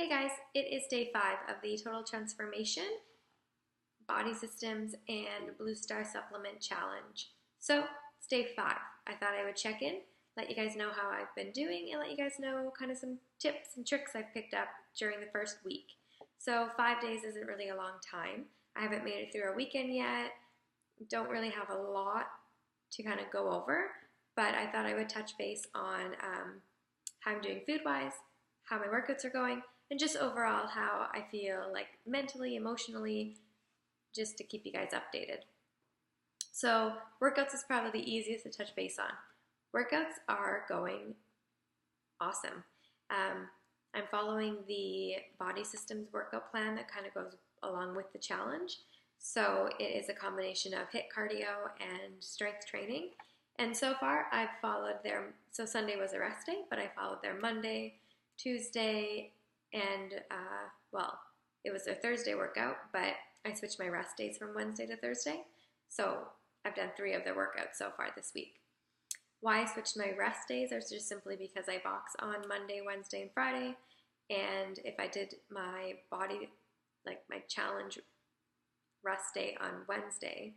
Hey guys, it is day 5 of the Total Transformation Body Systems and Blue Star Supplement Challenge. So it's day 5. I thought I would check in, let you guys know how I've been doing, and let you guys know kind of some tips and tricks I've picked up during the first week. So 5 days isn't really a long time. I haven't made it through a weekend yet. Don't really have a lot to kind of go over, but I thought I would touch base on how I'm doing food-wise, how my workouts are going, and just overall how I feel like mentally, emotionally, just to keep you guys updated. So workouts is probably the easiest to touch base on. Workouts are going awesome. I'm following the Body Systems workout plan that kind of goes along with the challenge. So it is a combination of HIIT cardio and strength training. And so far I've followed so Sunday was a rest day, but I followed their Monday, Tuesday, and it was their Thursday workout, but I switched my rest days from Wednesday to Thursday. So I've done 3 of their workouts so far this week. Why I switched my rest days is just simply because I box on Monday, Wednesday, and Friday. And if I did my body, like my challenge rest day on Wednesday,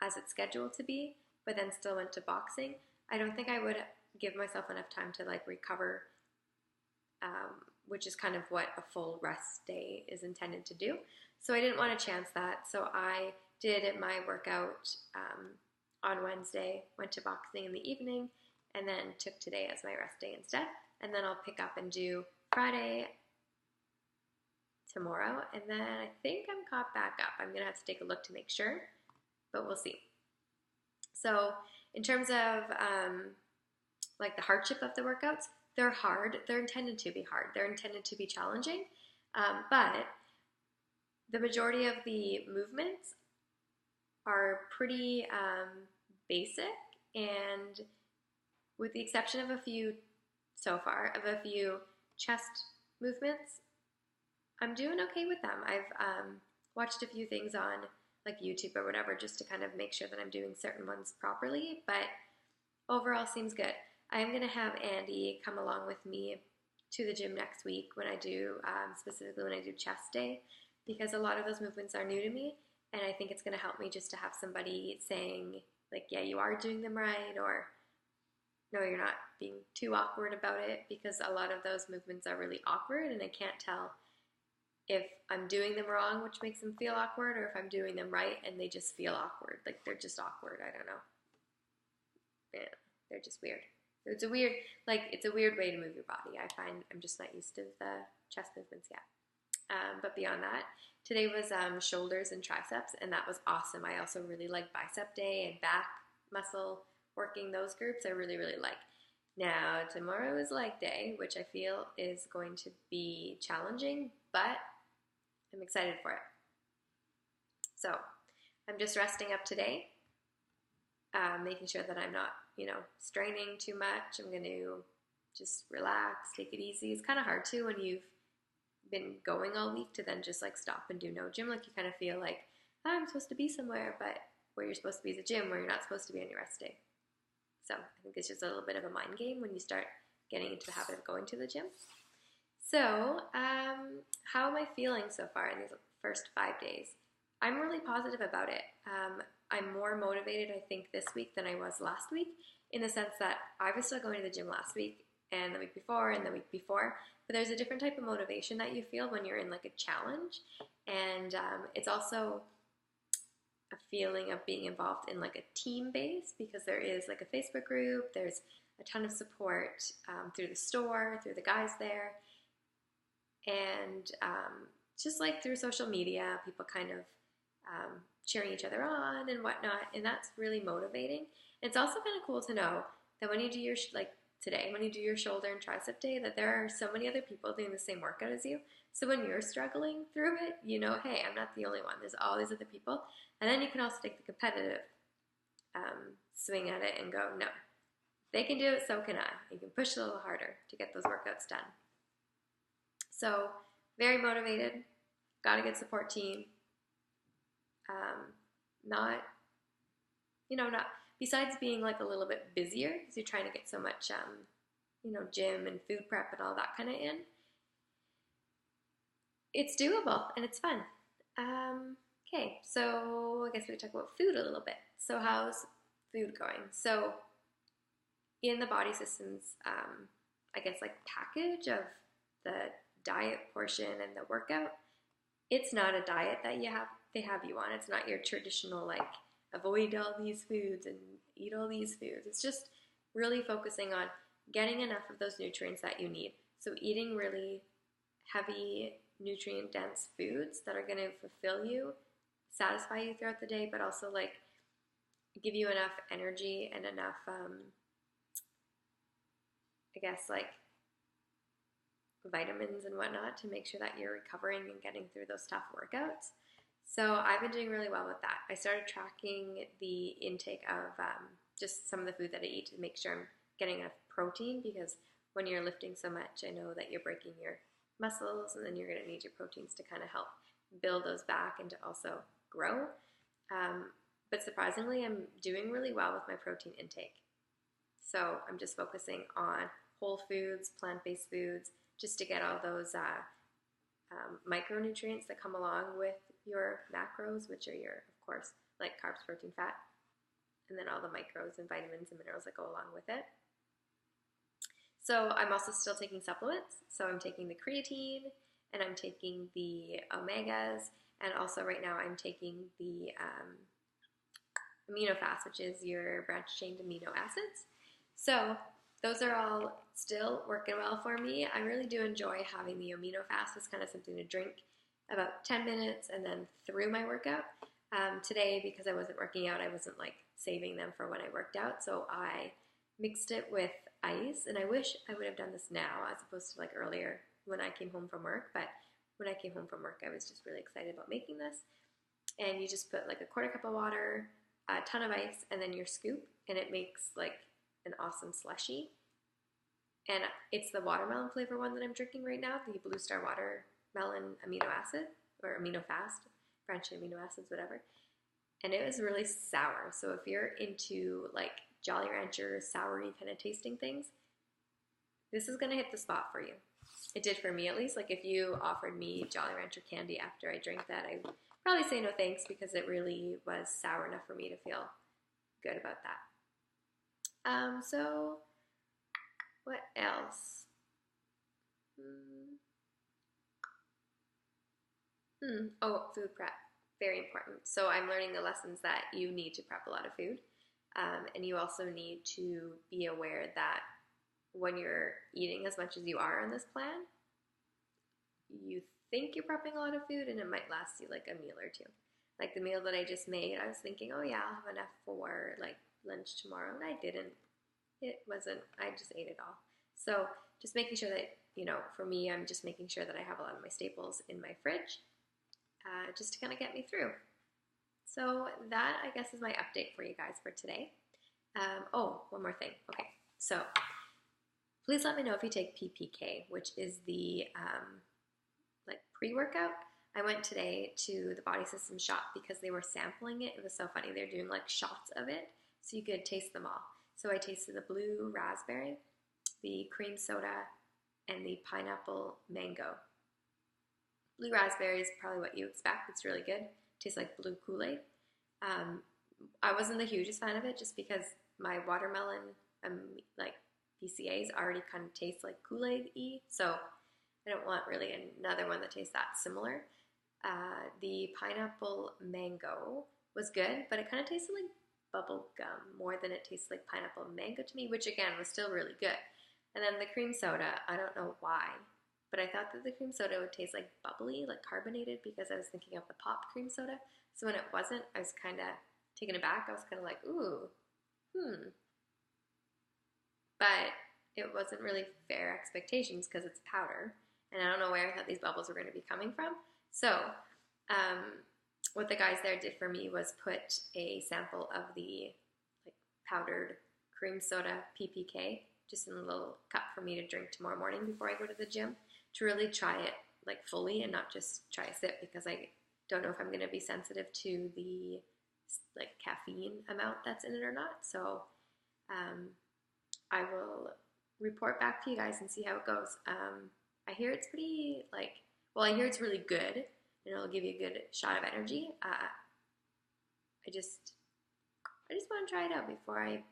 as it's scheduled to be, but then still went to boxing, I don't think I would give myself enough time to like recover, which is kind of what a full rest day is intended to do. So I didn't want to chance that. So I did my workout on Wednesday, went to boxing in the evening, and then took today as my rest day instead. And then I'll pick up and do Friday tomorrow. And then I think I'm caught back up. I'm going to have to take a look to make sure, but we'll see. So in terms of like the hardship of the workouts, they're hard. They're intended to be hard. They're intended to be challenging. But the majority of the movements are pretty basic, and with the exception of a few so far, of a few chest movements, I'm doing okay with them. I've watched a few things on like YouTube or whatever just to kind of make sure that I'm doing certain ones properly, but overall seems good. I'm going to have Andy come along with me to the gym next week when I do, specifically when I do chest day, because a lot of those movements are new to me, and I think it's going to help me just to have somebody saying, like, yeah, you are doing them right, or no, you're not being too awkward about it, because a lot of those movements are really awkward, and I can't tell if I'm doing them wrong, which makes them feel awkward, or if I'm doing them right and they just feel awkward. Like, they're just awkward. I don't know. Yeah, they're just weird. So it's a weird way to move your body. I find I'm just not used to the chest movements yet. But beyond that, today was shoulders and triceps, and that was awesome. I also really like bicep day and back muscle working. Those groups I really, really like. Now, tomorrow is leg day, which I feel is going to be challenging, but I'm excited for it. So I'm just resting up today, making sure that I'm not, straining too much. I'm going to just relax, take it easy. It's kind of hard too when you've been going all week to then just like stop and do no gym. Like you kind of feel like, oh, I'm supposed to be somewhere, but where you're supposed to be is a gym where you're not supposed to be on your rest day. So I think it's just a little bit of a mind game when you start getting into the habit of going to the gym. So how am I feeling so far in these first 5 days? I'm really positive about it. I'm more motivated, I think, this week than I was last week, in the sense that I was still going to the gym last week and the week before and the week before, but there's a different type of motivation that you feel when you're in like a challenge, and it's also a feeling of being involved in like a team base, because there is like a Facebook group, there's a ton of support through the store, through the guys there, and just like through social media, people kind of cheering each other on and whatnot, and that's really motivating. It's also kind of cool to know that when you do your today, when you do your shoulder and tricep day, that there are so many other people doing the same workout as you. So when you're struggling through it, hey, I'm not the only one. There's all these other people, and then you can also take the competitive swing at it and go, no, they can do it, so can I. You can push a little harder to get those workouts done. So very motivated. Got a good support team. Not besides being like a little bit busier because you're trying to get so much, gym and food prep and all that kind of in. it's doable and it's fun. Okay, so I guess we could talk about food a little bit. So how's food going? So in the Body Systems, I guess like package of the diet portion and the workout, it's not a diet that they have you on. It's not your traditional like avoid all these foods and eat all these foods. It's just really focusing on getting enough of those nutrients that you need. So eating really heavy nutrient dense foods that are going to fulfill you, satisfy you throughout the day, but also like give you enough energy and enough I guess like vitamins and whatnot to make sure that you're recovering and getting through those tough workouts. So I've been doing really well with that. I started tracking the intake of just some of the food that I eat to make sure I'm getting enough protein, because when you're lifting so much, I know that you're breaking your muscles and then you're going to need your proteins to kind of help build those back and to also grow. But surprisingly, I'm doing really well with my protein intake. So I'm just focusing on whole foods, plant-based foods, just to get all those micronutrients that come along with your macros, which are your, of course, like carbs, protein, fat, and then all the micros and vitamins and minerals that go along with it. So I'm also still taking supplements. So I'm taking the creatine and I'm taking the omegas, and also right now I'm taking the AminoFast, which is your branched-chain amino acids. So those are all still working well for me. I really do enjoy having the AminoFast as kind of something to drink about 10 minutes and then through my workout. Today, because I wasn't working out, I wasn't like saving them for when I worked out, so I mixed it with ice, and I wish I would have done this now as opposed to like earlier when I came home from work. But when I came home from work, I was just really excited about making this. And you just put like a quarter cup of water, a ton of ice, and then your scoop, and it makes like an awesome slushy. And it's the watermelon flavor one that I'm drinking right now, the Blue Star Watermelon Amino Acid, or AminoFast, branched amino acids, whatever. And it was really sour. So if you're into like Jolly Rancher soury kind of tasting things, this is going to hit the spot for you. It did for me, at least. Like if you offered me Jolly Rancher candy after I drank that, I would probably say no thanks, because it really was sour enough for me to feel good about that. So what else? Oh, food prep. Very important. So I'm learning the lessons that you need to prep a lot of food. And you also need to be aware that when you're eating as much as you are on this plan, you think you're prepping a lot of food and it might last you like a meal or two. Like the meal that I just made, I was thinking, oh yeah, I'll have enough for like lunch tomorrow, and I didn't. It wasn't, I just ate it all. So just making sure that, for me, I'm just making sure that I have a lot of my staples in my fridge, just to kind of get me through. So that, I guess, is my update for you guys for today. One more thing. Okay, so please let me know if you take PPK, which is the like pre-workout. I went today to the Body Systems shop because they were sampling it. It was so funny. They're doing like shots of it so you could taste them all. So I tasted the blue raspberry, the cream soda, and the pineapple mango. Blue raspberry is probably what you expect. It's really good. Tastes like blue Kool-Aid. I wasn't the hugest fan of it just because my watermelon like BCAs already kind of taste like Kool-Aid-y, so I don't want really another one that tastes that similar. The pineapple mango was good, but it kind of tasted like bubble gum more than it tastes like pineapple mango to me, which again was still really good. And then the cream soda, I don't know why, but I thought that the cream soda would taste like bubbly, like carbonated, because I was thinking of the pop cream soda. So when it wasn't, I was kind of taken aback. I was kind of like, ooh, But it wasn't really fair expectations because it's powder. And I don't know where I thought these bubbles were going to be coming from. So what the guys there did for me was put a sample of the like powdered cream soda PPK just in a little cup for me to drink tomorrow morning before I go to the gym, to really try it like fully and not just try a sip, because I don't know if I'm going to be sensitive to the like caffeine amount that's in it or not. So I will report back to you guys and see how it goes. I hear it's pretty like well, I hear it's really good and it'll give you a good shot of energy. I just want to try it out before I,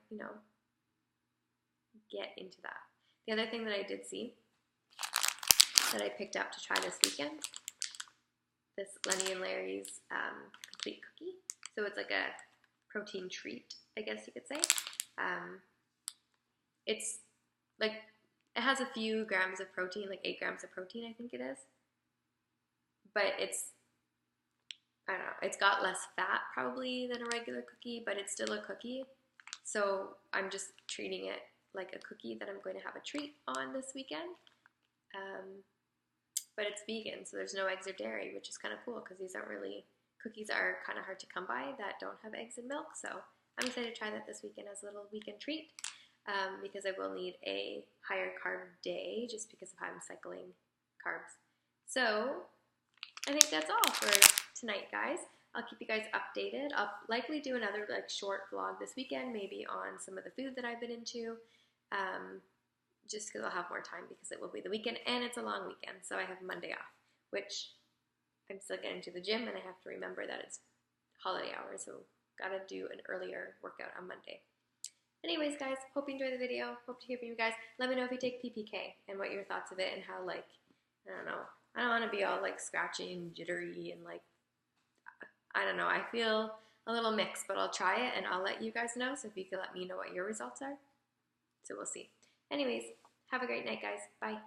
get into that. The other thing that I did see that I picked up to try this weekend, this Lenny and Larry's complete cookie. So it's like a protein treat, I guess you could say. It's like, it has a few grams of protein, like 8 grams of protein, I think it is. But it's, I don't know, it's got less fat probably than a regular cookie, but it's still a cookie. So I'm just treating it like a cookie that I'm going to have a treat on this weekend. But it's vegan, so there's no eggs or dairy, which is kind of cool because cookies are kind of hard to come by that don't have eggs and milk. So I'm excited to try that this weekend as a little weekend treat because I will need a higher carb day just because of how I'm cycling carbs. So I think that's all for tonight, guys. I'll keep you guys updated. I'll likely do another short vlog this weekend, maybe on some of the food that I've been into. Just because I'll have more time because it will be the weekend and it's a long weekend, so I have Monday off, which I'm still getting to the gym and I have to remember that it's holiday hours, so gotta do an earlier workout on Monday. Anyways, guys, hope you enjoyed the video. Hope to hear from you guys. Let me know if you take PPK and what your thoughts of it and how, I don't know. I don't want to be all scratchy and jittery and I don't know. I feel a little mixed, but I'll try it and I'll let you guys know. So if you could let me know what your results are. So we'll see. Anyways, have a great night, guys. Bye.